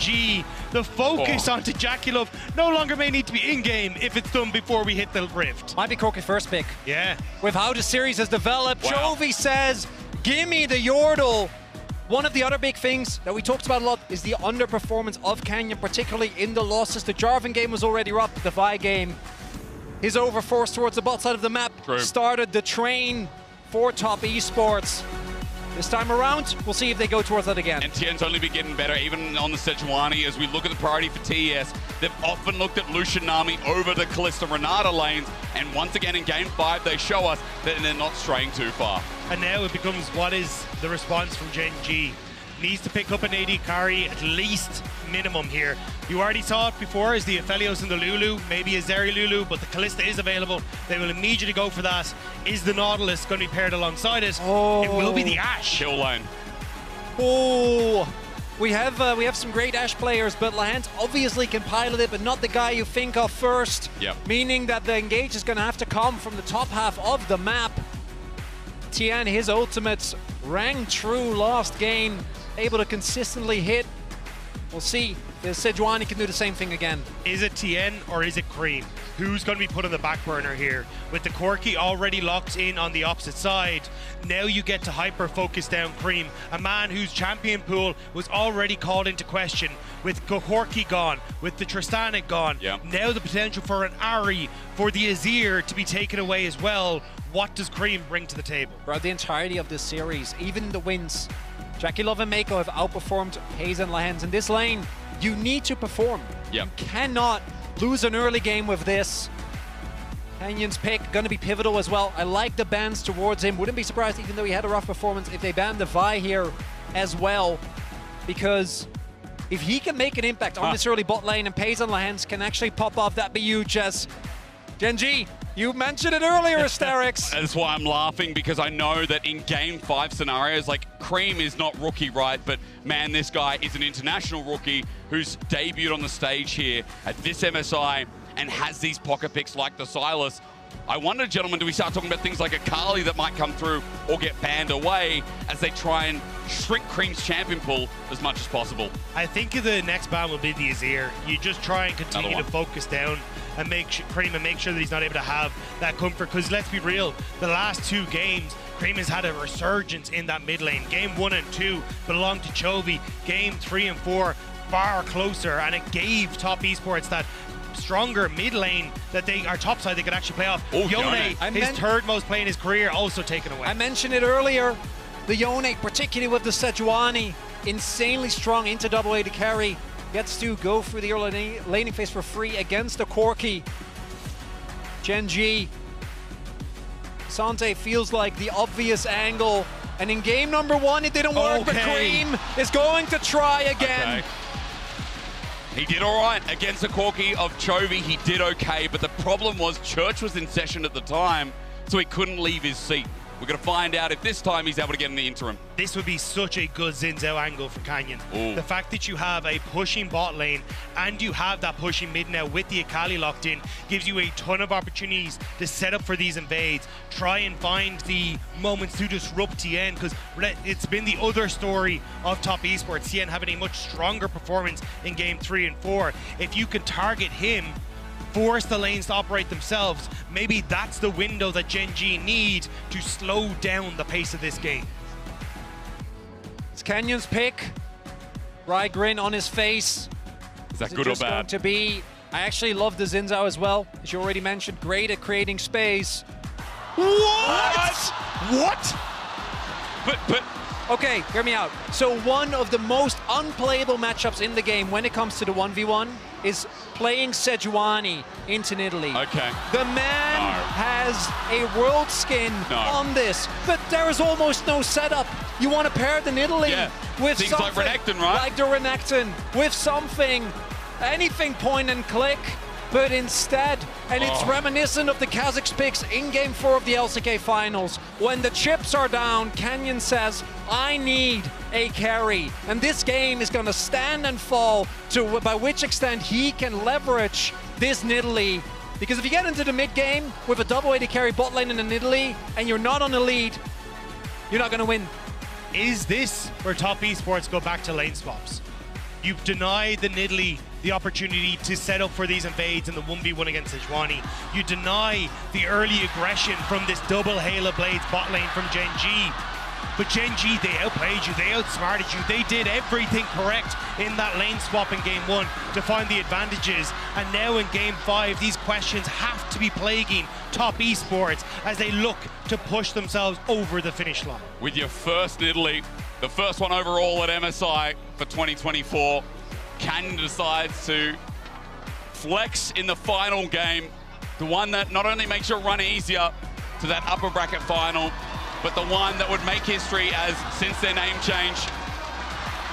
Gen.G. The focus onto JackeyLove no longer may need to be in-game if it's done before we hit the rift. Might be Corki's first pick. Yeah. With how the series has developed, Chovy says, gimme the Yordle. One of the other big things that we talked about a lot is the underperformance of Canyon, particularly in the losses. The Jarvan game was already rough, the Vi game. His overforce towards the bot side of the map started the train for top esports. This time around, we'll see if they go towards that again. And Tian's only been getting better, even on the Sejuani. As we look at the priority for TES, they've often looked at Lucian, Nami over the Kalista Renata lanes, and once again in Game 5, they show us that they're not straying too far. And now it becomes, what is the response from Gen.G? Needs to pick up an AD carry, at least minimum here. You already saw it before, is the Aphelios and the Lulu, maybe a Zeri Lulu, but the Kalista is available. They will immediately go for that. Is the Nautilus going to be paired alongside it? Oh. It will be the Ashe. Kill lane. Oh, we have some great Ashe players, but Lehends obviously can pilot it, but not the guy you think of first. Yep. Meaning that the engage is going to have to come from the top half of the map. Tian, his ultimates rang true last game, able to consistently hit. We'll see if Sejuani can do the same thing again. Is it Tian or is it Creme? Who's going to be put on the back burner here? With the Corki already locked in on the opposite side, now you get to hyper-focus down Creme, a man whose champion pool was already called into question. With Corki gone, with the Tristanic gone, now the potential for an Ahri, for the Azir to be taken away as well. What does Creme bring to the table? Throughout the entirety of this series, even the wins, JackeyLove and Meiko have outperformed Peyz and Lehends. In this lane, you need to perform. You cannot lose an early game with this. Canyon's pick going to be pivotal as well. I like the bans towards him. Wouldn't be surprised, even though he had a rough performance, if they ban the Vi here as well. Because if he can make an impact on this early bot lane and Peyz and Lehends can actually pop off, that'd be huge. As Gen.G, you mentioned it earlier, Asterix. That's why I'm laughing, because I know that in Game 5 scenarios, like, Creme is not rookie, right? But, man, this guy is an international rookie who's debuted on the stage here at this MSI and has these pocket picks like the Silas. I wonder, gentlemen, do we start talking about things like Akali that might come through or get banned away as they try and shrink Creme's champion pool as much as possible? I think the next ban will be the Azir. You just try and continue to focus down and make Creme and make sure that he's not able to have that comfort. Because let's be real, the last two games, Creme has had a resurgence in that mid lane. Game 1 and 2 belonged to Chovy. Game 3 and 4 far closer, and it gave top esports that stronger mid lane that our top side they could actually play off. Yone, his third most play in his career, also taken away. I mentioned it earlier, the Yone, particularly with the Sejuani, insanely strong into double AD carry, gets to go through the early laning phase for free against the Corki. Gen.G. Ksante feels like the obvious angle, and in game number 1 it didn't work, but Creme is going to try again. He did all right against the Corki of Chovy. He did okay, but the problem was Church was in session at the time, so he couldn't leave his seat. We're going to find out if this time he's able to get in the interim. This would be such a good Xin Zhao angle for Canyon. The fact that you have a pushing bot lane and you have that pushing mid now with the Akali locked in gives you a ton of opportunities to set up for these invades. Try and find the moments to disrupt Tian, because it's been the other story of top esports. Tian having a much stronger performance in game 3 and 4. If you can target him, force the lanes to operate themselves, maybe that's the window that Gen.G need to slow down the pace of this game. It's Canyon's pick. Wry grin on his face. Is that good or bad? Going to be, I actually love the Xin Zhao as well, as you already mentioned, great at creating space. What? But okay, hear me out. So one of the most unplayable matchups in the game when it comes to the 1v1 is playing Sejuani into Nidalee. Okay. The man has a world skin on this, but there is almost no setup. You want to pair the Nidalee with things something like Renekton, right? Like the Renekton, with something, anything point and click. But instead, and it's reminiscent of the Kazakhs picks in Game 4 of the LCK Finals, when the chips are down, Canyon says, I need a carry. And this game is going to stand and fall to by which extent he can leverage this Nidalee. Because if you get into the mid game with a double AD carry bot lane in a Nidalee, and you're not on the lead, you're not going to win. Is this where top esports go back to lane swaps? You've denied the Nidalee the opportunity to set up for these invades in the 1v1 against Sejuani. You deny the early aggression from this double Halo Blades bot lane from Gen.G. But Gen.G, they outplayed you, they outsmarted you, they did everything correct in that lane swap in game 1 to find the advantages. And now in game 5, these questions have to be plaguing top esports as they look to push themselves over the finish line. With your first Nidalee, the first one overall at MSI for 2024, Kiin decides to flex in the final game, the one that not only makes your run easier to that upper bracket final, but the one that would make history as, since their name change,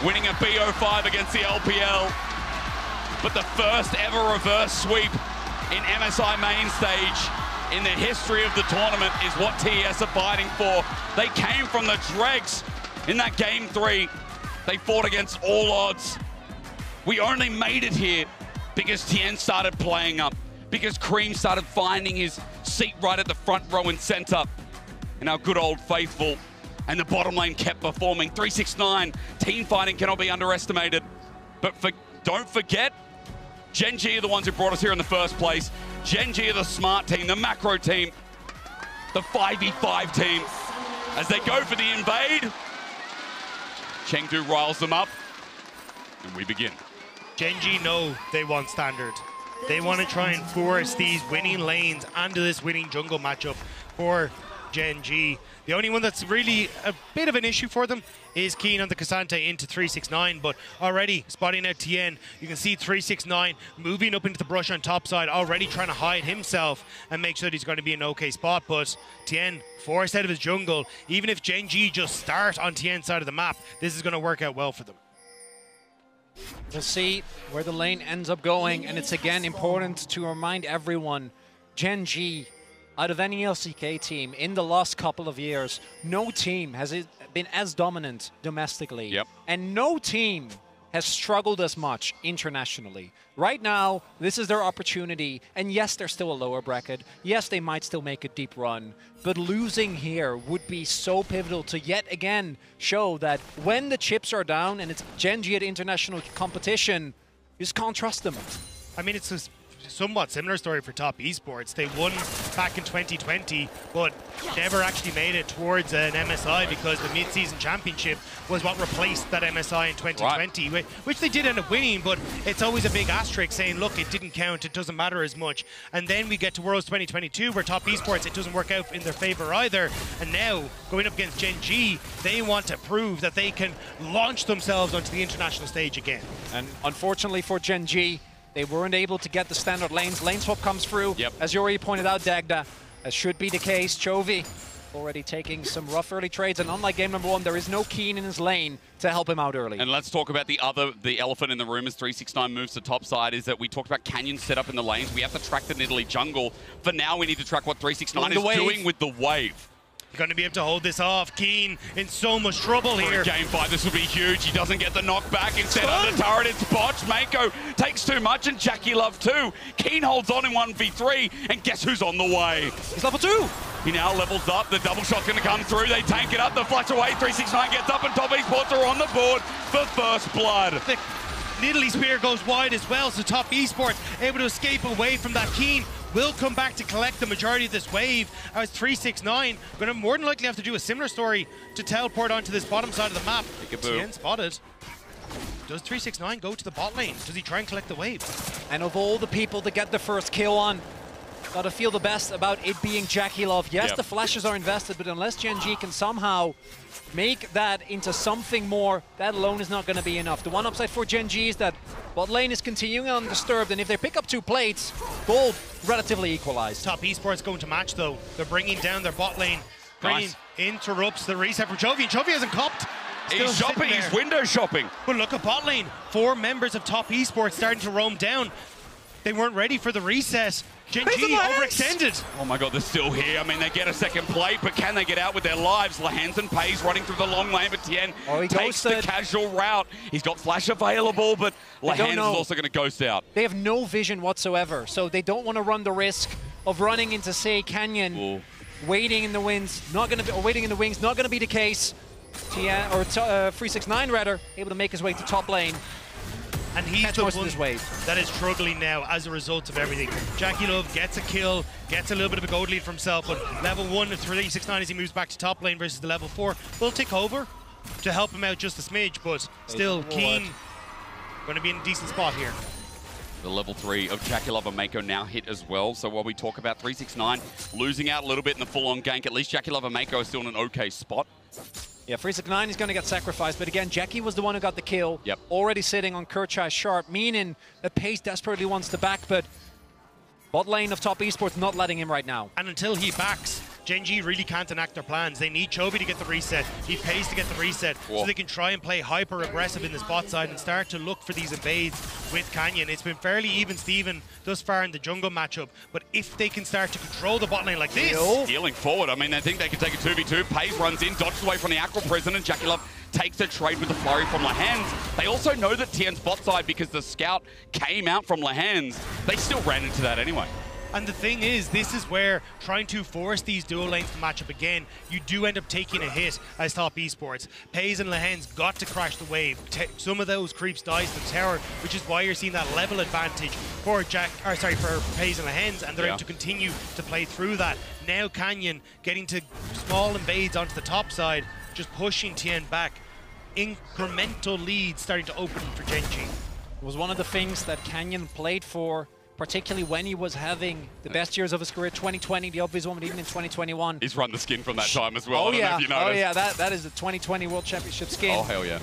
winning a BO5 against the LPL. But the first ever reverse sweep in MSI main stage in the history of the tournament is what TES are fighting for. They came from the dregs in that game 3. They fought against all odds. We only made it here because Tian started playing up, because Creme started finding his seat right at the front row and center. And our good old faithful, and the bottom lane kept performing. 369, team fighting cannot be underestimated. But don't forget, Gen.G are the ones who brought us here in the first place. Gen.G are the smart team, the macro team, the 5v5 team. As they go for the invade, Chengdu riles them up, and we begin. Gen.G know they want standard. They want to try and force these winning lanes onto this winning jungle matchup for Gen.G. The only one that's really a bit of an issue for them is Kiin on the Ksante into 369, but already spotting out Tian. You can see 369 moving up into the brush on top side, already trying to hide himself and make sure that he's going to be an okay spot, but Tian forced out of his jungle. Even if Gen.G just start on Tian's side of the map, this is going to work out well for them. We'll see where the lane ends up going, and it's again important to remind everyone, Gen.G, out of any LCK team in the last couple of years, no team has been as dominant domestically. Yep. And no team has struggled as much internationally. Right now, this is their opportunity. And yes, they're still a lower bracket. Yes, they might still make a deep run. But losing here would be so pivotal to yet again show that when the chips are down and it's Gen.G at international competition, you just can't trust them. I mean, it's a somewhat similar story for top esports. They won back in 2020, but never actually made it towards an MSI because the mid-season championship was what replaced that MSI in 2020, right, which they did end up winning, but it's always a big asterisk saying, look, it didn't count, it doesn't matter as much. And then we get to Worlds 2022 where top esports, it doesn't work out in their favor either. And now, going up against Gen.G, they want to prove that they can launch themselves onto the international stage again. And unfortunately for Gen.G, they weren't able to get the standard lanes. Lane swap comes through. Yep. As you already pointed out, Dagda, as should be the case. Chovy already taking some rough early trades, and unlike game number 1, there is no Kiin in his lane to help him out early. And let's talk about the elephant in the room as 369 moves to top side, is that we talked about Canyon set up in the lanes. We have to track the Nidalee jungle. For now, we need to track what 369 is doing with the wave. Going to be able to hold this off. Kiin in so much trouble here. Game 5, this will be huge. He doesn't get the knockback. Instead, under turret, it's botched. Meiko takes too much, and JackeyLove too. Kiin holds on in 1v3, and guess who's on the way? He's level 2. He now levels up. The double shot's going to come through. They tank it up. The flash away. 369 gets up, and top esports are on the board for first blood. The Nidalee spear goes wide as well, so top esports able to escape away from that. Kiin will come back to collect the majority of this wave as 369 going to more than likely have to do a similar story to teleport onto this bottom side of the map. Tian spotted. Does 369 go to the bot lane? Does he try and collect the wave? And of all the people to get the first kill on, gotta feel the best about it being JackeyLove. Yes, the flashes are invested, but unless Gen.G can somehow make that into something more, that alone is not going to be enough. The one upside for Gen.G is that bot lane is continuing undisturbed, and if they pick up 2 plates, gold relatively equalized. Top esports going to match though. They're bringing down their bot lane. Creme interrupts the reset from Chovy, and Chovy hasn't copped. He's shopping, he's window shopping. But look at bot lane. 4 members of top esports starting to roam down. They weren't ready for the reset. Gen.G overextended. Oh my god, they're still here. I mean, they get a second plate, but can they get out with their lives? Lehends and Peyz running through the long lane, but Tian takes the casual route. He's got flash available, but Lehends is also going to ghost out. They have no vision whatsoever, so they don't want to run the risk of running into, say, Canyon, waiting in the wings, not going to be, or waiting in the wings, not going to be the case. Tian, or 369 rather, able to make his way to top lane. And he's Catch the most of one this wave. that is struggling now as a result of everything. JackeyLove gets a kill, gets a little bit of a gold lead for himself, but level 1 of 369 as he moves back to top lane versus the level 4 will tick over to help him out just a smidge, but still Kiin going to be in a decent spot here. The level 3 of JackeyLove and Meiko now hit as well. So while we talk about 369 losing out a little bit in the full-on gank, at least JackeyLove and Meiko are still in an okay spot. Yeah, 369 is going to get sacrificed, but again, Jackie was the one who got the kill. Yep. Already sitting on Kerchai's Sharp, meaning that Peyz desperately wants to back, but bot lane of top esports not letting him right now. And until he backs, Gen.G really can't enact their plans. They need Chovy to get the reset, need Peyz to get the reset, so they can try and play hyper-aggressive in the bot side and start to look for these invades with Canyon. It's been fairly even-steven thus far in the jungle matchup, but if they can start to control the bot lane like this... Stealing forward, I mean, they think they can take a 2v2. Peyz runs in, dodges away from the Aqua Prison, and JackeyLove takes a trade with the flurry from Lehends. They also know that Tian's bot side, because the scout came out from Lehends, they still ran into that anyway. And the thing is, this is where trying to force these dual lanes to match up again, you do end up taking a hit as top esports. Peyz and Lehends got to crash the wave. Some of those creeps dies to the tower, which is why you're seeing that level advantage for Peyz and Lehends, and they're able to continue to play through that. Now Canyon getting to small invades onto the top side, just pushing Tian back. Incremental leads starting to open for Gen.G. It was one of the things that Canyon played for, particularly when he was having the best years of his career, 2020, the obvious one, but even in 2021. He's run the skin from that time as well. Oh, I don't know if you noticed. Oh, yeah, that is the 2020 World Championship skin. Oh, hell yeah.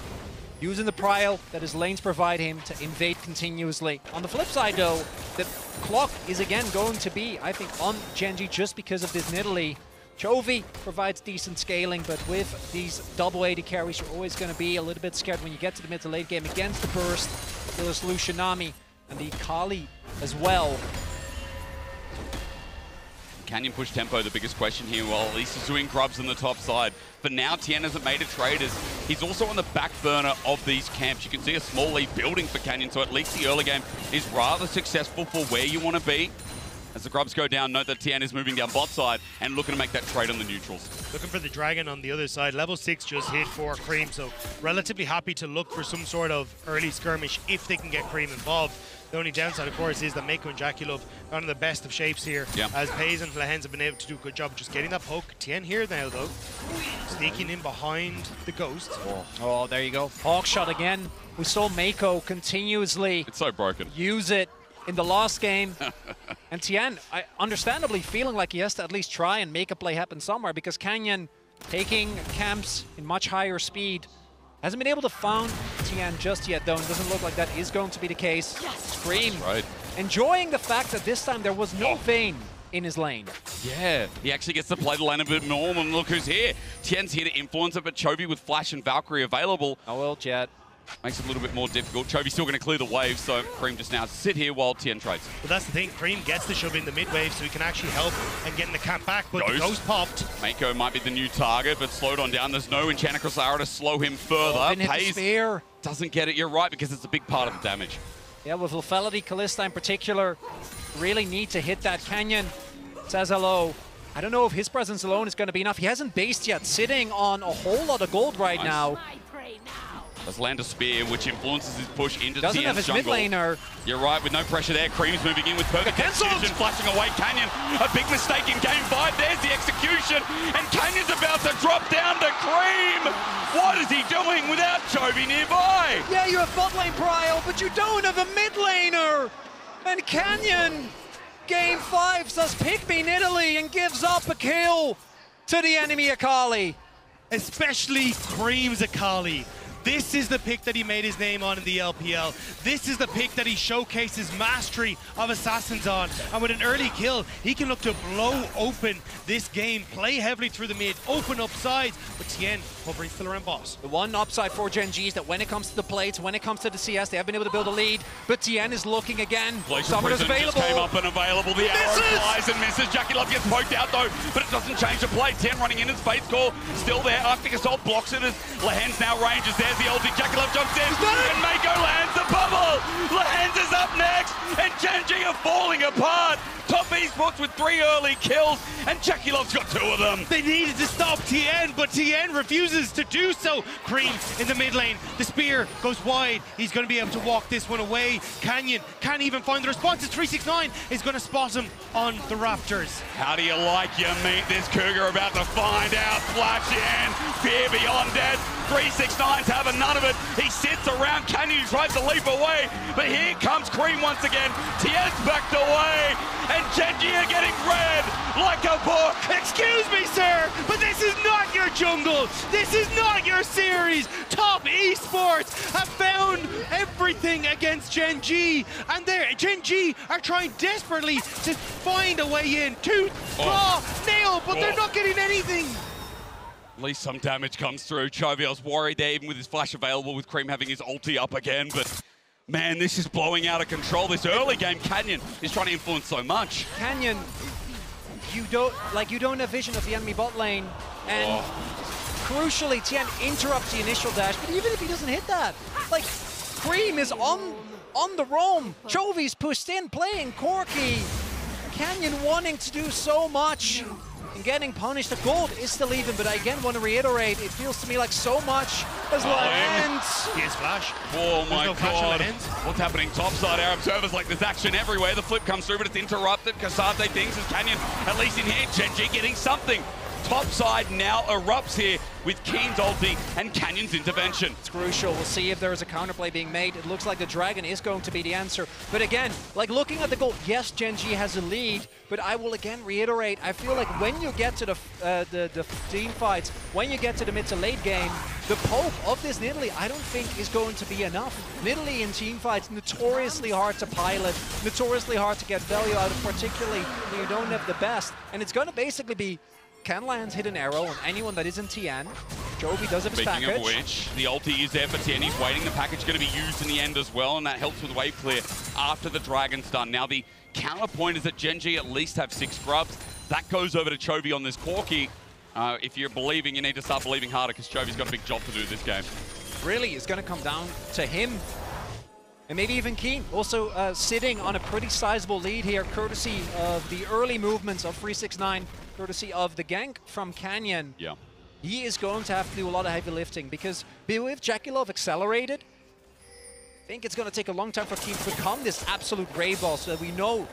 Using the prile that his lanes provide him to invade continuously. On the flip side, though, the clock is again going to be, I think, on Gen.G just because of this Nidalee. Chovy provides decent scaling, but with these double AD carries, you're always going to be a little bit scared when you get to the mid to late game against the burst. There's Lucian, Nami, and the Akali as well. Canyon push tempo, the biggest question here. Well, at least he's doing grubs on the top side. For now, Tian hasn't made a trade as he's also on the back burner of these camps. You can see a small lead building for Canyon, so at least the early game is rather successful for where you want to be. As the grubs go down, note that Tian is moving down bot side and looking to make that trade on the neutrals. Looking for the dragon on the other side. Level 6 just hit for Creme, so relatively happy to look for some sort of early skirmish if they can get Creme involved. The only downside, of course, is that Meiko and JackeyLove are in the best of shapes here, as Peyz and Lehends have been able to do a good job just getting that poke. Tian here now, though, sneaking in behind the Ghost. Oh, there you go. Hawk shot again. We saw Meiko continuously It's so broken. Use it in the last game. And Tian, understandably feeling like he has to at least try and make a play happen somewhere, because Canyon taking camps in much higher speed hasn't been able to found Tian just yet, though, and doesn't look like that is going to be the case. Scream. Right. Enjoying the fact that this time there was no Vayne in his lane. Yeah, he actually gets to play the lane a bit more, and look who's here. Tian's here to influence it, but Chovy with Flash and Valkyrie available. Oh well, Jet. Makes it a little bit more difficult. Chovy's still going to clear the wave, so Creme just now sit here while Tian trades. But that's the thing, Creme gets the shove in the mid wave so he can actually help and get in the camp back, but the Ghost popped. Meiko might be the new target, but slowed on down. There's no Enchanter Cryslara to slow him further. Peyz doesn't get it, you're right, because it's a big part of the damage. Yeah, with Lethality, Kalista in particular, really need to hit that. Canyon says hello. I don't know if his presence alone is going to be enough. He hasn't based yet, sitting on a whole lot of gold right now. Does land a spear, which influences his push into Doesn't Tian's have his jungle. mid laner. You're right, with no pressure there. Creme's moving in with perfect execution, flashing away Canyon. A big mistake in game 5. There's the execution, and Canyon's about to drop down to Creme. What is he doing without Chovy nearby? Yeah, you have bot lane prio, but you don't have a mid laner. And Canyon, game 5, says pick me Nidalee and gives up a kill to the enemy Akali. Especially Creme's Akali. This is the pick that he made his name on in the LPL. This is the pick that he showcased his mastery of Assassins on. And with an early kill, he can look to blow open this game, play heavily through the mid, open up sides. But Tian hovering still around boss. The one upside for Gen.G is that when it comes to the plates, when it comes to the CS, they have been able to build a lead. But Tian is looking again. Summoner's available. Just came up and available. The arrow flies and misses. JackeyLove gets poked out though, but it doesn't change the play. Tian running in as Fate's Call. Still there. Arctic Assault blocks it as Lehends now ranges. There's the ulti. JackeyLove jumps in, and Meiko lands the bubble. Lehends is up next, and Gen.G are falling apart. Top Esports with 3 early kills, and JackeyLove's got 2 of them. They needed to stop Tian, but Tian refuses to do so. Creme in the mid lane. The spear goes wide. He's going to be able to walk this one away. Canyon can't even find the response. 369 is going to spot him on the Raptors. How do you like your meat? This Cougar about to find out. Flash in. Fear beyond dead. 369's having none of it. He sits around. Canyon tries to leap away, but here comes Creme once again. Tien's backed away, and Gen.G are getting red like a book. Excuse me, sir, but this is not your jungle. This is not your series. Top Esports have found everything against Gen.G, and Gen.G are trying desperately to find a way in. Tooth, claw, nail, but they're not getting anything. At least some damage comes through. Chovy, I was worried there, even with his flash available, with Creme having his ulti up again, but man, this is blowing out of control. This early game, Canyon is trying to influence so much. Canyon, you don't have vision of the enemy bot lane, and crucially, Tian interrupts the initial dash, but even if he doesn't hit that, like, Creme is on the roam. Chovy's pushed in, playing Corki. Canyon wanting to do so much and getting punished. The gold is still even, but I again want to reiterate, it feels to me like so much as Lehends. He has flash. Oh my no god. What's happening topside? Our observers like there's action everywhere. The flip comes through, but it's interrupted. Ksante thinks as Canyon, at least in here, Gen.G getting something. Topside now erupts here with Kiin's ulti and Canyon's intervention. It's crucial. We'll see if there is a counterplay being made. It looks like the Dragon is going to be the answer. But again, like looking at the goal, yes, Gen.G has a lead, but I will again reiterate, I feel like when you get to the team fights, when you get to the mid to late game, the poke of this Nidalee, I don't think is going to be enough. Nidalee in team fights, notoriously hard to pilot, notoriously hard to get value out of, particularly when you don't have the best. And it's going to basically be, can Lehends hit an arrow on anyone that isn't Tian? Chovy does have his package. Speaking of which, the ulti is there for Tian. He's waiting. The package is going to be used in the end as well, and that helps with wave clear after the Dragon's done. Now, the counterpoint is that Gen.G at least have 6 scrubs. That goes over to Chovy on this Corki. If you're believing, you need to start believing harder, because Chovy's got a big job to do this game. Really, it's going to come down to him. And maybe even Kiin, also sitting on a pretty sizable lead here, courtesy of the early movements of 369, courtesy of the gank from Canyon. Yeah. He is going to have to do a lot of heavy lifting, because with JackeyLove accelerated, I think it's going to take a long time for Kiin to become this absolute raid boss that we know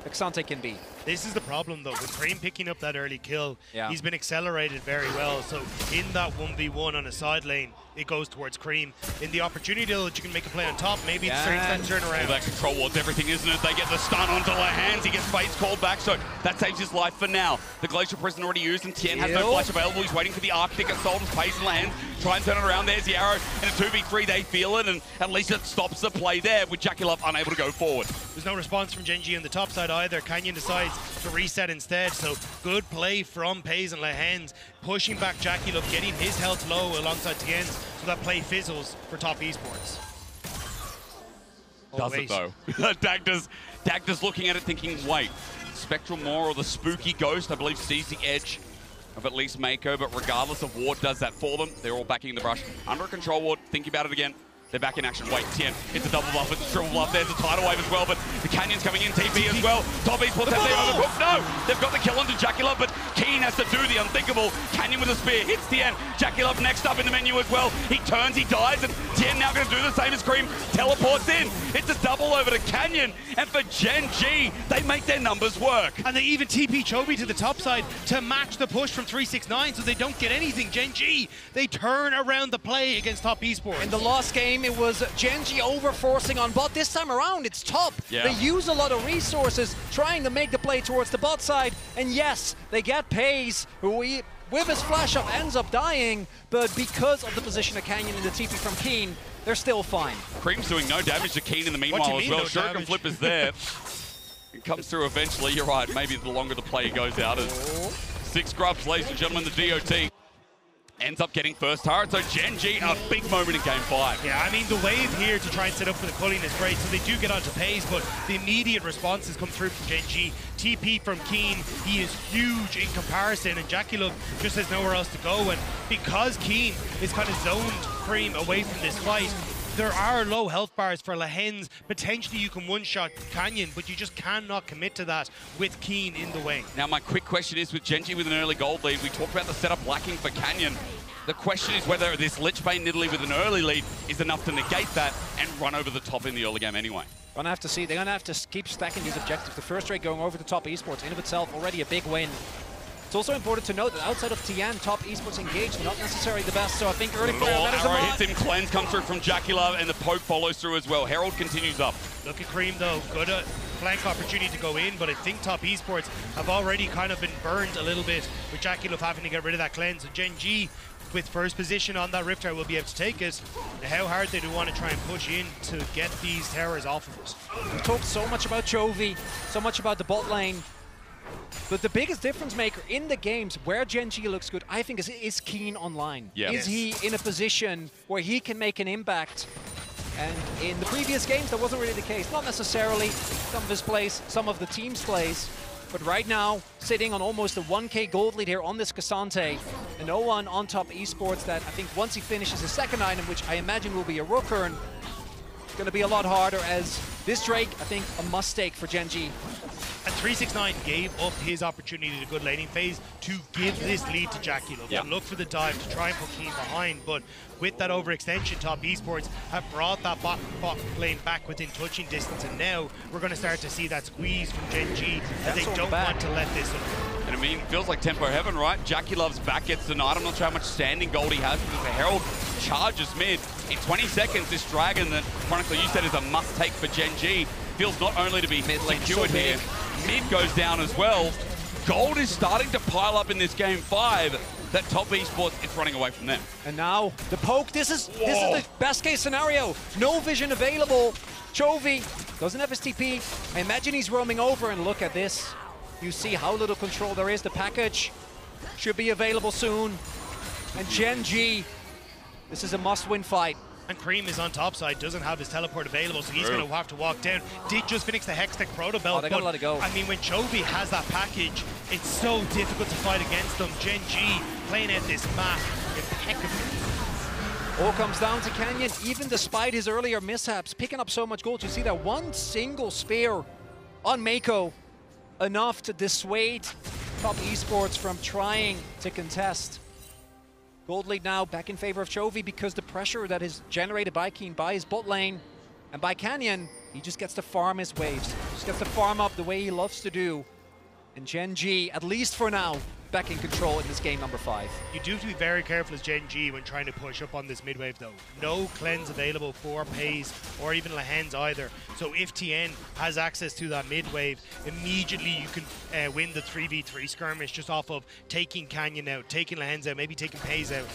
Ksante can be. This is the problem, though, with Creme picking up that early kill. Yeah. He's been accelerated very well, so in that 1v1 on a side lane, it goes towards Creme. In the opportunity, though, that you can make a play on top, maybe it's straight time turn around. That control wards everything, isn't it? They get the stun onto Lehends. He gets Peyz called back, so that saves his life for now. The Glacial Prison already used, and Tian has no flash available. He's waiting for the Arc to get sold as Peyz and Lehends try and turn it around. There's the arrow. In a 2v3, they feel it, and at least it stops the play there, with JackeyLove unable to go forward. There's no response from Gen.G on the top side either. Canyon decides to reset instead, so good play from Peyz and Lehends, pushing back JackeyLove, getting his health low alongside Tian's, so that play fizzles for top Esports. Does it though? Dagda's looking at it thinking, wait, Spectral Maw or the Spooky Ghost, I believe, sees the edge of at least Meiko, but regardless of ward does that for them, they're all backing the brush. Under a control ward, thinking about it again. They're back in action. Wait, Tian, it's a double buff, it's a triple buff. There's a tidal wave as well, but the Canyon's coming in, TP as well. Top Esports have they overcooked? No! They've got the kill onto JackeyLove, but Kiin has to do the unthinkable. Canyon with a spear, hits Tian. JackeyLove next up in the menu as well. He turns, he dies, and Tian now going to do the same as Creme. Teleports in. It's a double over to Canyon, and for Gen.G, they make their numbers work. And they even TP Chovy to the top side to match the push from 369, so they don't get anything. Gen.G, they turn around the play against top Esports. In the last game, it was Gen.G over-forcing on bot. This time around, it's top. Yeah. They use a lot of resources trying to make the play towards the bot side. And yes, they get Peyz, who with his flash up ends up dying, but because of the position of Canyon and the TP from Kiin, they're still fine. Creme's doing no damage to Kiin in the meanwhile as well. Shuriken flip is there. It comes through eventually. You're right, maybe the longer the play goes out. As 6 scrubs, ladies and gentlemen, the DOT ends up getting first turret, so Gen.G, a big moment in Game 5. Yeah, I mean, the wave here to try and set up for the culling is great, so they do get onto Peyz, but the immediate responses come through from Gen.G. TP from Kiin, he is huge in comparison, and JackeyLove just has nowhere else to go, and because Kiin is kind of zoned Creme away from this fight, there are low health bars for Lehends. Potentially you can one-shot Canyon, but you just cannot commit to that with Kiin in the way. Now my quick question is, with Gen.G with an early gold lead, we talked about the setup lacking for Canyon. The question is whether this Lichbane Nidalee with an early lead is enough to negate that and run over the top in the early game anyway. Gonna have to see. They're gonna have to keep stacking these objectives. The first rate going over the top esports in of itself already a big win. It's also important to note that outside of Tian, top esports engaged, not necessarily the best. So I think early player that is a hits him, cleanse comes through from JackeyLove, and the poke follows through as well. Herald continues up. Look at Creme though, good flank opportunity to go in, but I think top esports have already kind of been burned a little bit with JackeyLove having to get rid of that cleanse. So Gen.G with first position on that Rift Tower will be able to take it. How hard they do want to try and push in to get these towers off of us. We talked so much about Chovy, so much about the bot lane. But the biggest difference maker in the games where Gen.G looks good, I think, is Kiin online. Yeah. Is he in a position where he can make an impact? And in the previous games, that wasn't really the case. Not necessarily some of his plays, some of the team's plays. But right now, sitting on almost a 1k gold lead here on this Ksante, and no one on top esports that I think once he finishes his second item, which I imagine will be a Rookern, it's going to be a lot harder, as this Drake, I think, a must-take for Gen.G. And 369 gave up his opportunity to good laning phase to give this lead to JackeyLove. Yeah. Look for the dive to try and put Kiin behind, but with that overextension, top esports have brought that bot lane back within touching distance, and now we're going to start to see that squeeze from Gen.G as they don't want to let this up. And I mean, it feels like tempo heaven, right? JackeyLove's back gets denied. I'm not sure how much standing gold he has, because the Herald charges mid. In 20 seconds, this Dragon that, Chronicler, you said is a must-take for Gen.G, feels not only to be secured here, mid goes down as well. Gold is starting to pile up in this game 5. That top esports is running away from them. And now the poke. This is the best case scenario. No vision available. Chovy doesn't have his TP. I imagine he's roaming over, and look at this. You see how little control there is. The package should be available soon. And Gen.G, this is a must-win fight. And Creme is on top side, doesn't have his teleport available, so he's going to have to walk down. Did just finish the Hextech Proto Belt, they gotta let it go. I mean, when Chovy has that package, it's so difficult to fight against them. Gen.G playing out this map impeccably. All comes down to Canyon, even despite his earlier mishaps, picking up so much gold. You see that one single spear on Meiko, enough to dissuade top esports from trying to contest. Gold lead now back in favor of Chovy, because the pressure that is generated by Kiin, by his bot lane, and by Canyon, he just gets to farm his waves. Just gets to farm up the way he loves to do. And Gen.G, at least for now, back in control in this game number 5. You do have to be very careful as Gen.G when trying to push up on this mid wave though. No cleanse available for Peyz or even Lehends either. So if Tian has access to that mid wave, immediately you can win the 3v3 skirmish just off of taking Canyon out, taking Lehends out, maybe taking Peyz out.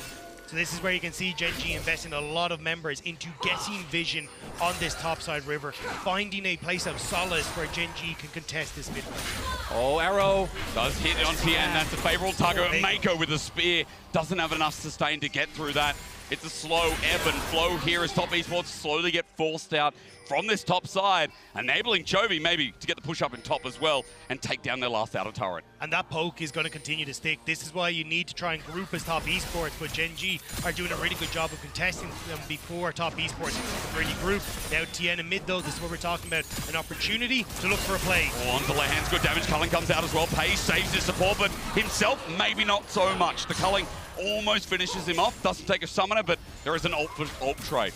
So this is where you can see Gen.G investing a lot of members into getting vision on this topside river, finding a place of solace where Gen.G can contest this mid wave. Oh, arrow. Does hit it on Tian, that's a favorable target. Meiko with a spear doesn't have enough sustain to get through that. It's a slow ebb and flow here as top esports slowly get forced out from this top side, enabling Chovy maybe to get the push up in top as well and take down their last outer turret. And that poke is going to continue to stick. This is why you need to try and group as top esports, but Gen.G are doing a really good job of contesting them before top esports really group. Now Tian in mid though, this is what we're talking about, an opportunity to look for a play. On to Lehends, good damage. Culling comes out as well. Peyz saves his support, but himself maybe not so much. The Culling almost finishes him off, doesn't take a summoner, but there is an ult trade.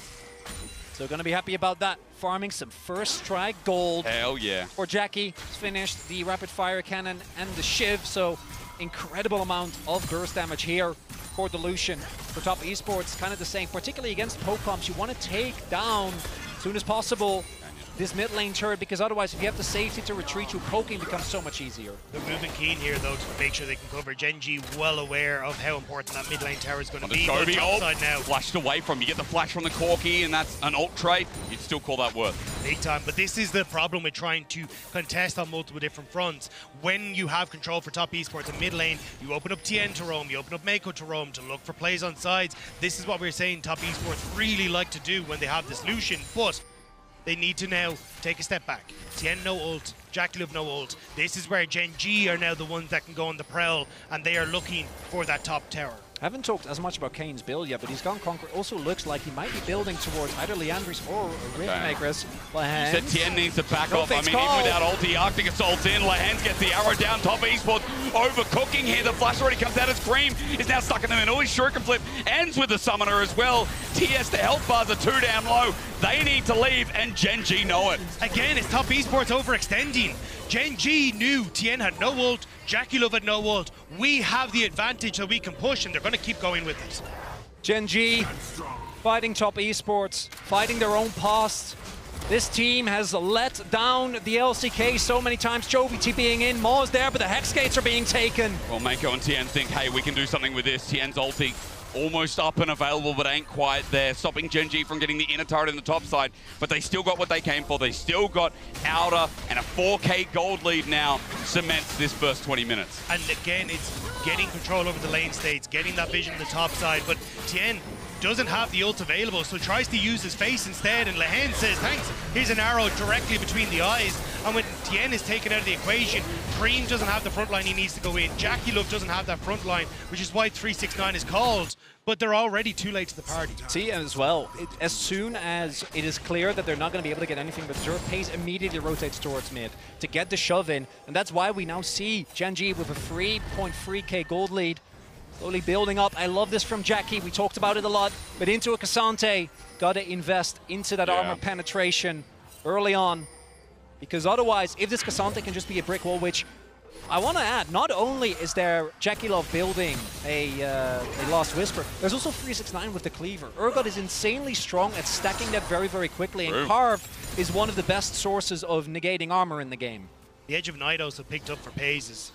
So going to be happy about that. Farming some first strike gold. Hell yeah. For Jackie, he's finished the rapid fire cannon and the Shiv, so incredible amount of burst damage here for the Lucian. For top esports, kind of the same, particularly against poke comps. You want to take down as soon as possible this mid lane turret, because otherwise if you have the safety to retreat, your poking becomes so much easier. They're moving Kiin here though to make sure they can cover. Gen.G well aware of how important that mid lane tower is going to be. Chovy ult side now. Flashed away from, you get the flash from the Corki, and that's an ult trade. You'd still call that worth. Big time, but this is the problem with trying to contest on multiple different fronts. When you have control for top esports in mid lane, you open up Tian to roam, you open up Meiko to roam, to look for plays on sides. This is what we're saying top esports really like to do when they have this Lucian, but they need to now take a step back. Tian no ult, JackeyLove no ult. This is where Gen.G are now the ones that can go on the prowl, and they are looking for that top tower. Haven't talked as much about Kane's build yet, but he's gone Conquer. Also looks like he might be building towards either Leandris or Riftmaker's. Lehends. You said Tian needs to back off. I mean, even without ulti, Arctic Assault's in. Lehends gets the arrow down top. Esports overcooking here. The flash already comes out as Creme is now stuck in the middle. His shuriken flip ends with the summoner as well. TS, the health bars are 2 down low. They need to leave, and Gen.G know it. Again, it's top esports overextending. Gen.G knew Tian had no ult, JackeyLove had no ult. We have the advantage that we can push, and they're going to keep going with it. Gen.G fighting top esports, fighting their own past. This team has let down the LCK so many times. Chovy TPing in, Maw's there, but the Hex Gates are being taken. Well, Meiko and Tian think, hey, we can do something with this. Tian's ulti almost up and available, but ain't quite there, stopping Gen.G from getting the inner turret in the top side, but they still got what they came for. They still got outer, and a 4K gold lead now cements this first 20 minutes. And again, it's getting control over the lane states, getting that vision on the top side, but Tian doesn't have the ult available, so tries to use his face instead, and Lehends says, thanks, here's an arrow directly between the eyes. And when Tian is taken out of the equation, Creme doesn't have the front line he needs to go in. JackeyLove doesn't have that front line, which is why 369 is called, but they're already too late to the party. See, as well, as soon as it is clear that they're not going to be able to get anything but dirt, Peyz immediately rotates towards mid to get the shove in, and that's why we now see Gen.G with a 3.3k gold lead. Slowly building up. I love this from Jackie. We talked about it a lot, but into a Ksante. Got to invest into that armor penetration early on, because otherwise, if this Ksante can just be a brick wall, which I want to add, not only is there JackeyLove building a Lost Whisper, there's also 369 with the Cleaver. Urgot is insanely strong at stacking that very, very quickly, and Carve is one of the best sources of negating armor in the game. The edge of Nidos have picked up for Peyz is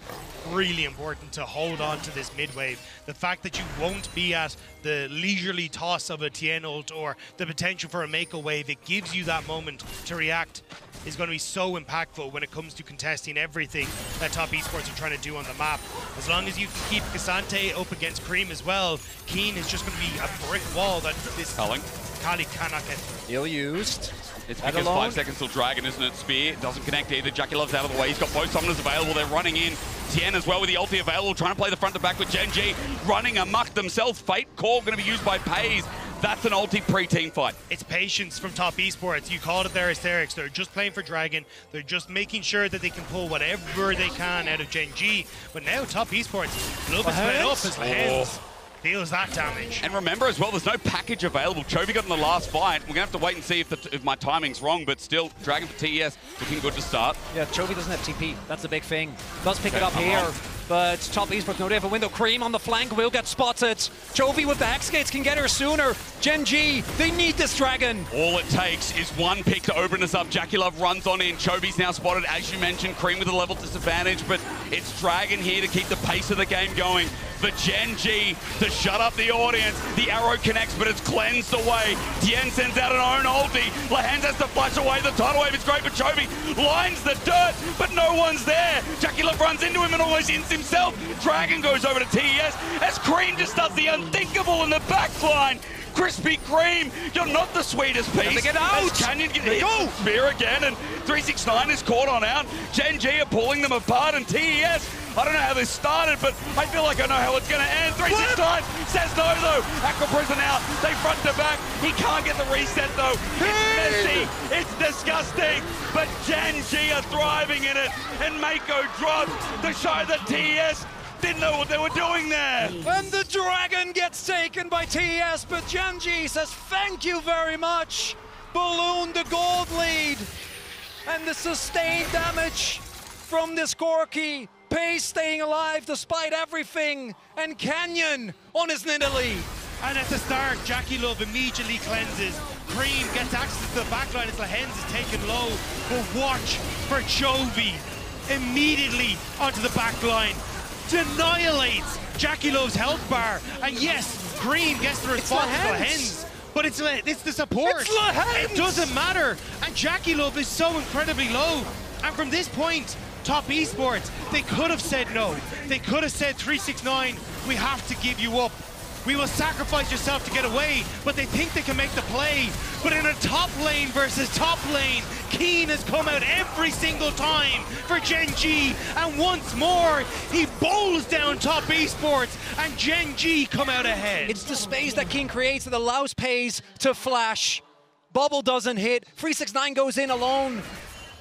really important to hold on to this mid wave. The fact that you won't be at the leisurely toss of a Tian ult or the potential for a Meiko wave, it gives you that moment to react, is going to be so impactful when it comes to contesting everything that top esports are trying to do on the map. As long as you keep Ksante up against Creme as well, Kiin is just going to be a brick wall that this Akali cannot get through. Ill used. It's because 5 seconds till Dragon, isn't it? Spear doesn't connect either. JackeyLove's out of the way. He's got both summoners available. They're running in. Tian as well with the ulti available, trying to play the front to back with Gen.G. Running amok themselves. Fate Call going to be used by Peyz. That's an ulti pre-team fight. It's patience from top esports. You called it there, Asterix. They're just playing for Dragon. They're just making sure that they can pull whatever they can out of Gen.G. But now top esports, a little bit split up as Lehends deals that damage. And remember as well, there's no package available. Chovy got in the last fight. We're going to have to wait and see if my timing's wrong, but still, Dragon for TES looking good to start. Yeah, Chovy doesn't have TP. That's the big thing. Does pick it up here, but top esports no day for window. Creme on the flank will get spotted. Chovy with the Hex Gates can get her sooner. Gen.G, they need this Dragon. All it takes is one pick to open us up. JackeyLove runs on in. Chovy's now spotted, as you mentioned. Creme with a level disadvantage, but it's Dragon here to keep the pace of the game going. For Gen.G to shut up the audience. The arrow connects, but it's cleansed away. Tian sends out an own ulti. Lehends has to flash away. The tidal wave is great, but Chovy lines the dirt, but no one's there. JackeyLove runs into him and almost ins himself. Dragon goes over to TES as Creme just does the unthinkable in the backline. Crispy Creme, you're not the sweetest piece. Get out! Canyon get hit with the spear again, and 369 is caught on out. Gen.G are pulling them apart, and TES, I don't know how this started, but I feel like I know how it's going to end. 369 says no, though. Aqua Prison out. They front to back. He can't get the reset, though. It's messy. It's disgusting. But Gen.G are thriving in it, and Meiko drops to show that TES didn't know what they were doing there. And the Dragon gets taken by TES, but Gen.G says thank you very much. Balloon the gold lead. And the sustained damage from this Corki. Peyz staying alive despite everything. And Canyon on his Nidalee. And at the start, JackeyLove immediately cleanses. Creme gets access to the backline as Lehends is taken low. But watch for Chovy immediately onto the backline. Annihilates JackeyLove's health bar, and yes, Creme gets the response to Lehends, but it's the support. It's Lehends! It doesn't matter, and JackeyLove is so incredibly low. And from this point, top esports, they could have said no. They could have said 369, we have to give you up. We will sacrifice yourself to get away, but they think they can make the play. But in a top lane versus top lane, Kiin has come out every single time for Gen.G, and once more, he bowls down top esports, and Gen.G come out ahead. It's the space that Kiin creates that allows Peyz to flash. Bubble doesn't hit, 369 goes in alone,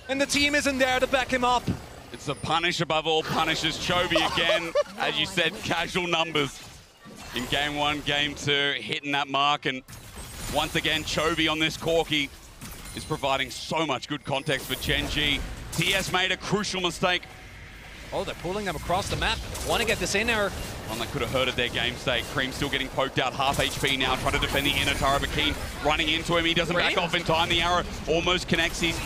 and the team isn't there to back him up. It's the punish above all punishes. Chovy again, as you said, casual numbers in game 1, game 2, hitting that mark, and once again, Chovy on this Corki is providing so much good context for Gen.G. TES made a crucial mistake. Oh, they're pulling them across the map. Want to get this in there. One that could have hurted their game state. Creme still getting poked out, half HP now, trying to defend the inner tower, but Kiin running into him. He doesn't back off in time. The arrow almost connects. He's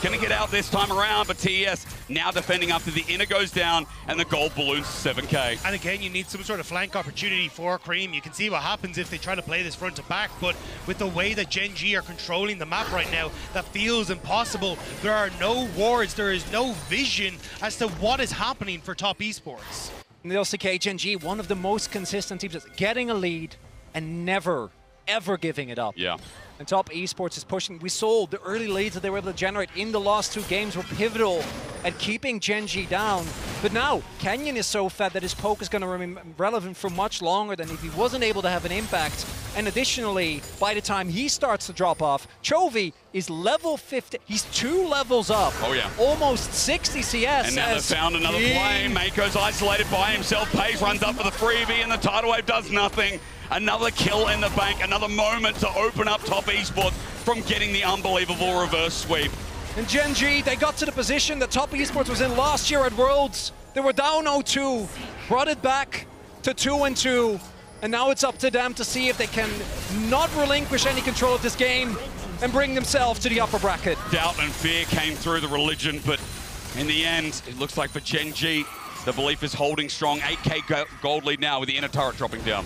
going to get out this time around, but TES now defending after the inner goes down and the gold balloons 7k. And again, you need some sort of flank opportunity for Creme. You can see what happens if they try to play this front to back, but with the way that Gen.G are controlling the map right now, that feels impossible. There are no wards, there is no vision as to what is happening for top esports. In the LCK, Gen.G, one of the most consistent teams that's getting a lead and never, ever giving it up. Yeah. And top esports is pushing. We saw the early leads that they were able to generate in the last 2 games were pivotal at keeping Gen.G down. But now, Canyon is so fed that his poke is going to remain relevant for much longer than if he wasn't able to have an impact. And additionally, by the time he starts to drop off, Chovy is level 50. He's 2 levels up. Oh, yeah. Almost 60 CS. And now they've found another play. Meiko's isolated by himself. Peyz runs up for the freebie, and the tidal wave does nothing. Another kill in the bank, another moment to open up top esports from getting the unbelievable reverse sweep. And Gen.G, they got to the position that top esports was in last year at Worlds. They were down 0-2, brought it back to 2-2, and now it's up to them to see if they can not relinquish any control of this game and bring themselves to the upper bracket. Doubt and fear came through the religion, but in the end, it looks like for Gen.G, the belief is holding strong. 8k gold lead now with the inner turret dropping down.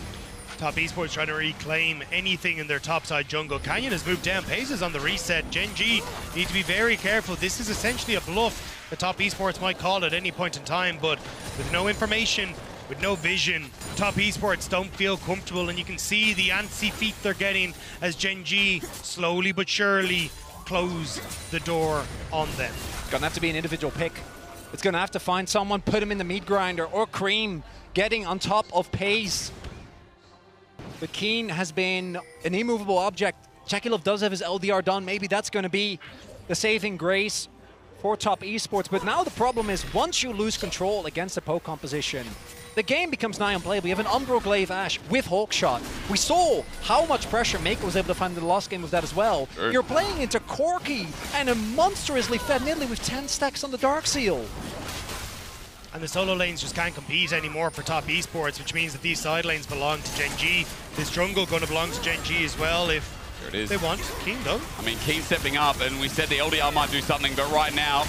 Top esports trying to reclaim anything in their topside jungle. Canyon has moved down. Peyz is on the reset. Gen.G need to be very careful. This is essentially a bluff. The top esports might call at any point in time, but with no information, with no vision, top esports don't feel comfortable, and you can see the antsy feet they're getting as Gen.G slowly but surely close the door on them. Gonna have to be an individual pick. It's gonna have to find someone, put him in the meat grinder, or Creme getting on top of Peyz. But Kiin has been an immovable object. JackeyLove does have his LDR done. Maybe that's going to be the saving grace for top esports. But now the problem is, once you lose control against the poke composition, the game becomes nigh unplayable. You have an Umbro Ashe with Hawkshot. We saw how much pressure Meiko was able to find in the last game with that as well. Sure. You're playing into Corki and a monstrously fed Nidalee with 10 stacks on the Dark Seal. And the solo lanes just can't compete anymore for top esports, which means that these side lanes belong to Gen.G. This jungle going to belong to Gen.G as well if they want. Kiin though. I mean, Kiin stepping up, and we said the LDR might do something, but right now,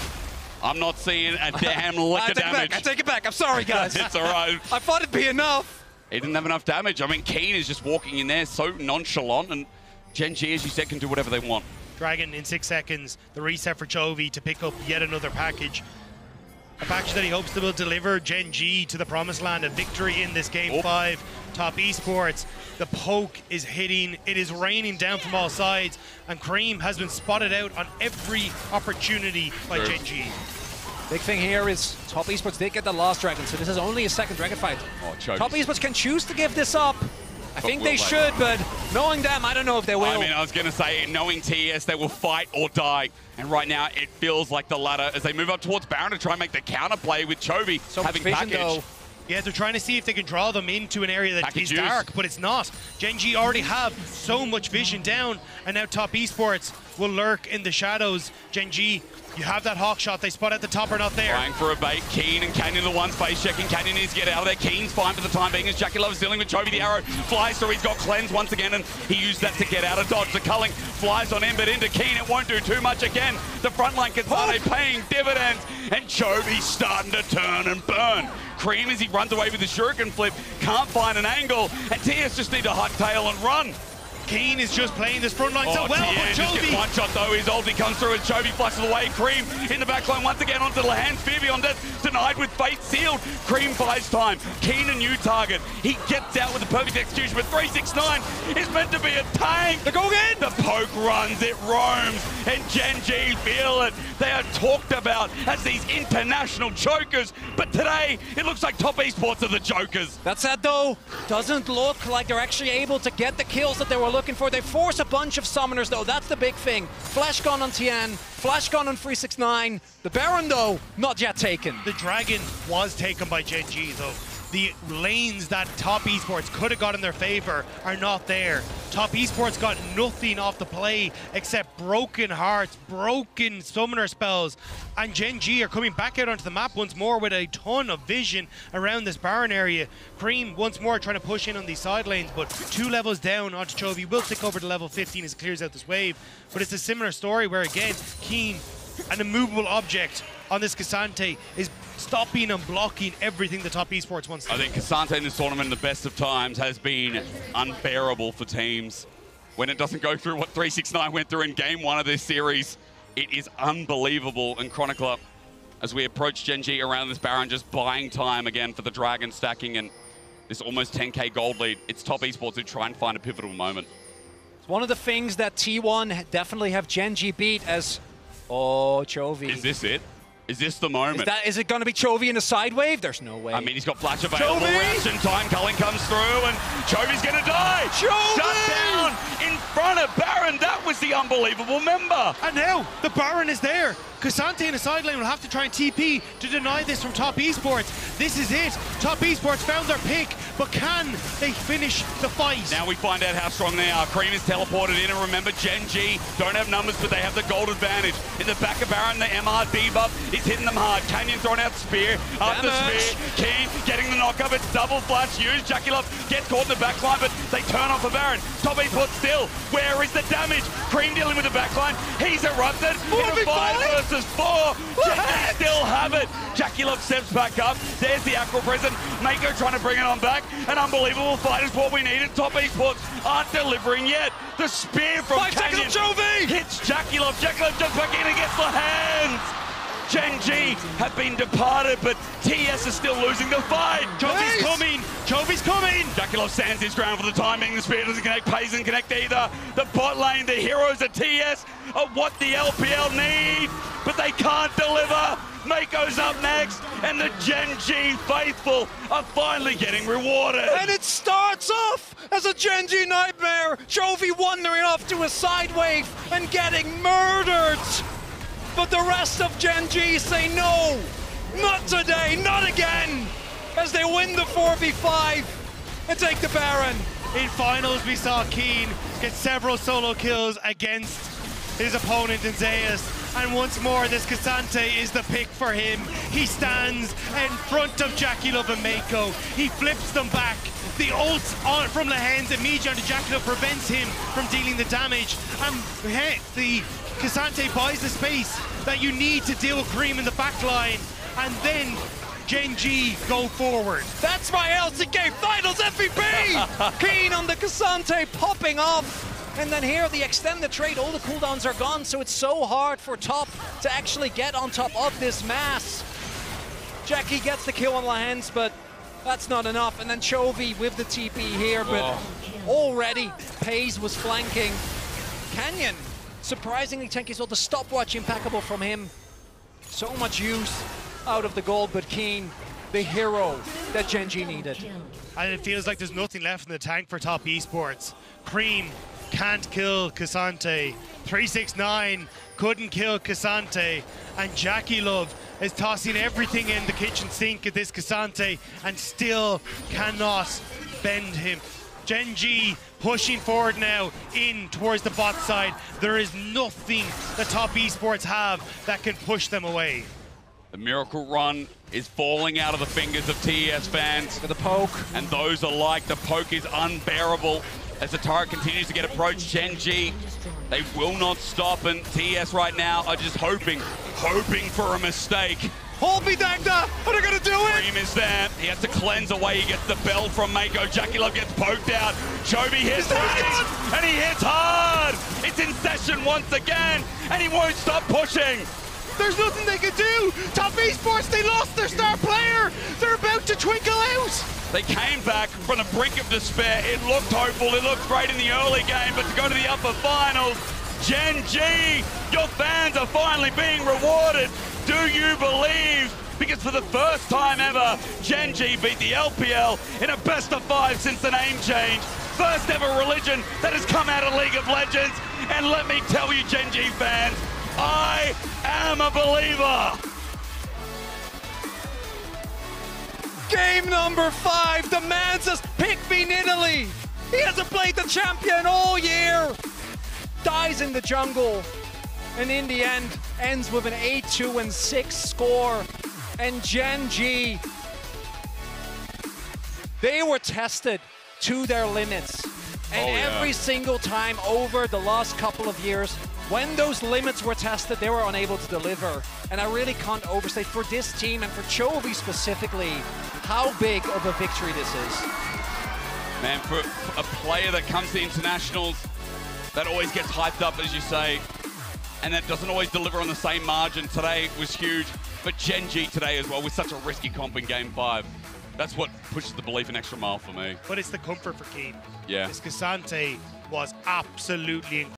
I'm not seeing a damn lick of damage. I take it back. I'm sorry, guys. It's all right. I thought it'd be enough. He didn't have enough damage. I mean, Kiin is just walking in there so nonchalant, and Gen.G, as you said, can do whatever they want. Dragon in 6 seconds. The reset for Chovy to pick up yet another package. A package that he hopes to will deliver Gen.G to the promised land, a victory in this game 5. Top esports, the poke is hitting, it is raining down from all sides, and Creme has been spotted out on every opportunity by Gen.G. Big thing here is top esports did get the last dragon, so this is only a second dragon fight. Top esports can choose to give this up. I think they should, but knowing them, I don't know if they will. I mean, I was going to say, knowing TES, they will fight or die. And right now, it feels like the latter as they move up towards Baron to try and make the counterplay with Chovy having package. Though. Yeah, they're trying to see if they can draw them into an area that is dark, but it's not. Gen.G already have so much vision down, and now top esports will lurk in the shadows. Gen.G, you have that hawk shot. They spot at the top, are not there. Trying for a bait. Kiin and Canyon the one space checking. Canyon needs to get out of there. Kiin's fine for the time being as JackeyLove is dealing with Chovy. The arrow flies through. He's got cleanse once again, and he used that to get out of dodge. The culling flies on him, but into Kiin. It won't do too much again. The front line Ksante paying dividends, and Chovy's starting to turn and burn. Creme, as he runs away with the shuriken flip, can't find an angle, and TES just need to hot tail and run. Kiin is just playing this front line so well, Tian but just gets Chovy... one shot though, his ulti comes through as Chovy flushes away. Creme in the backline once again onto Lehends. Phoebe on death, denied with fate sealed. Creme buys time. Kiin a new target. He gets out with the perfect execution, but 369 is meant to be a tank. They're going in! The poke runs, it roams, and Gen.G feel it. They are talked about as these international chokers, but today it looks like top esports are the jokers. That said though, doesn't look like they're actually able to get the kills that they were looking for. They force a bunch of summoners though, that's the big thing. Flash gun on Tian, flash gun on 369. The Baron though, not yet taken. The Dragon was taken by Gen.G though. The lanes that top esports could have got in their favor are not there. Top esports got nothing off the play except broken hearts, broken summoner spells, and Gen.G are coming back out onto the map once more with a ton of vision around this Baron area. Creme once more trying to push in on these side lanes, but 2 levels down onto Chovy. Will tick over to level 15 as it clears out this wave, but it's a similar story where again, Kiin, an immovable object on this Ksante, is stopping and blocking everything the top esports wants to do. I think Ksante in this tournament, the best of times, has been unbearable for teams. When it doesn't go through what 369 went through in game 1 of this series, it is unbelievable. And Chronicler, as we approach Gen.G around this Baron, just buying time again for the Dragon stacking and this almost 10k gold lead. It's top esports who try and find a pivotal moment. It's one of the things that T1 definitely have Gen.G beat as... Oh, Chovy. Is this it? Is this the moment? Is it going to be Chovy in a side wave? There's no way. I mean, he's got flash available. Chovy! Reaction time. Culling comes through, and Chovy's going to die. Chovy! Shut down in front of Baron. That was the unbelievable member. And now the Baron is there. Ksante in the side lane will have to try and TP to deny this from top esports. This is it. Top esports found their pick, but can they finish the fight? Now we find out how strong they are. Creme is teleported in, and remember, Gen.G don't have numbers, but they have the gold advantage. In the back of Baron, the MR debuff is hitting them hard. Canyon throwing out spear after spear. Kiin getting the knock up. It's double flash used. JackeyLove gets caught in the backline, but they turn off a Baron. Top esports still. Where is the damage? Creme dealing with the backline. He's erupted. In a 5 versus 4. Gen.G still have it. JackeyLove steps back up. There's the Aqua Prison. Meiko trying to bring it on back. An unbelievable fight is what we needed. Top esports aren't delivering yet. The spear from Canyon hits JackeyLove. JackeyLove jumps back in and gets the hands. Gen.G have been departed, but TES is still losing the fight. Chovy's coming. Chovy's coming. JackeyLove stands his ground for the timing. The spear doesn't connect. Peyz doesn't connect either. The bot lane, the heroes of TES are what the LPL need, but they can't deliver. Meiko's up next, and the Gen.G faithful are finally getting rewarded. And it starts off as a Gen.G nightmare. Chovy wandering off to a side wave and getting murdered. But the rest of Gen.G say no, not today, not again, as they win the 4v5 and take the Baron. In finals, we saw Kiin get several solo kills against his opponent in Zeus. And once more, this Ksante is the pick for him. He stands in front of JackeyLove and Meiko. He flips them back. The ult from Lehends immediately onto JackeyLove prevents him from dealing the damage. And the Ksante buys the space that you need to deal with Creme in the back line. And then Gen.G go forward. That's my LCK Finals MVP! Kiin on the Ksante popping off. And then here, the extended trade, all the cooldowns are gone, so it's so hard for top to actually get on top of this mass. Jackie gets the kill on Lehends, but that's not enough. And then Chovy with the TP here, but already Peyz was flanking. Canyon, surprisingly tanky as well. The stopwatch impeccable from him. So much use out of the gold, but Kiin, the hero that Gen.G needed. And it feels like there's nothing left in the tank for top esports. Creme can't kill Ksante. 369 couldn't kill Ksante. And JackeyLove is tossing everything in the kitchen sink at this Ksante and still cannot bend him. Gen.G pushing forward now in towards the bot side. There is nothing the top esports have that can push them away. The miracle run is falling out of the fingers of TES fans. For the poke. And those alike, the poke is unbearable. As the turret continues to get approached, Gen.G, they will not stop, and TES right now are just hoping for a mistake. Hold me, Dagda! Are they gonna do it? Creme is there. He has to cleanse away. He gets the bell from Meiko. JackeyLove gets poked out. Chovy hits it, and he hits hard. It's in session once again, and he won't stop pushing. There's nothing they can do. Top Esports, they lost their star player. They're about to twinkle out. They came back from the brink of despair. It looked hopeful. It looked great in the early game, but to go to the upper finals, Gen.G, your fans are finally being rewarded. Do you believe? Because for the first time ever, Gen.G beat the LPL in a best of 5 since the name change. First ever religion that has come out of League of Legends. And let me tell you, Gen.G fans, I am a believer. Game number 5 demands us pick me Nidalee. He hasn't played the champion all year. Dies in the jungle. And in the end, ends with an 8-2-6 score. And Gen.G, they were tested to their limits. And every single time over the last couple of years, when those limits were tested, they were unable to deliver. And I really can't overstate for this team and for Chovy specifically, how big of a victory this is. Man, for a player that comes to internationals, that always gets hyped up, as you say, and that doesn't always deliver on the same margin. Today was huge, but Gen.G today as well with such a risky comp in Game 5. That's what pushes the belief an extra mile for me. But it's the comfort for Kiin. Yeah. Because Ksante was absolutely incredible.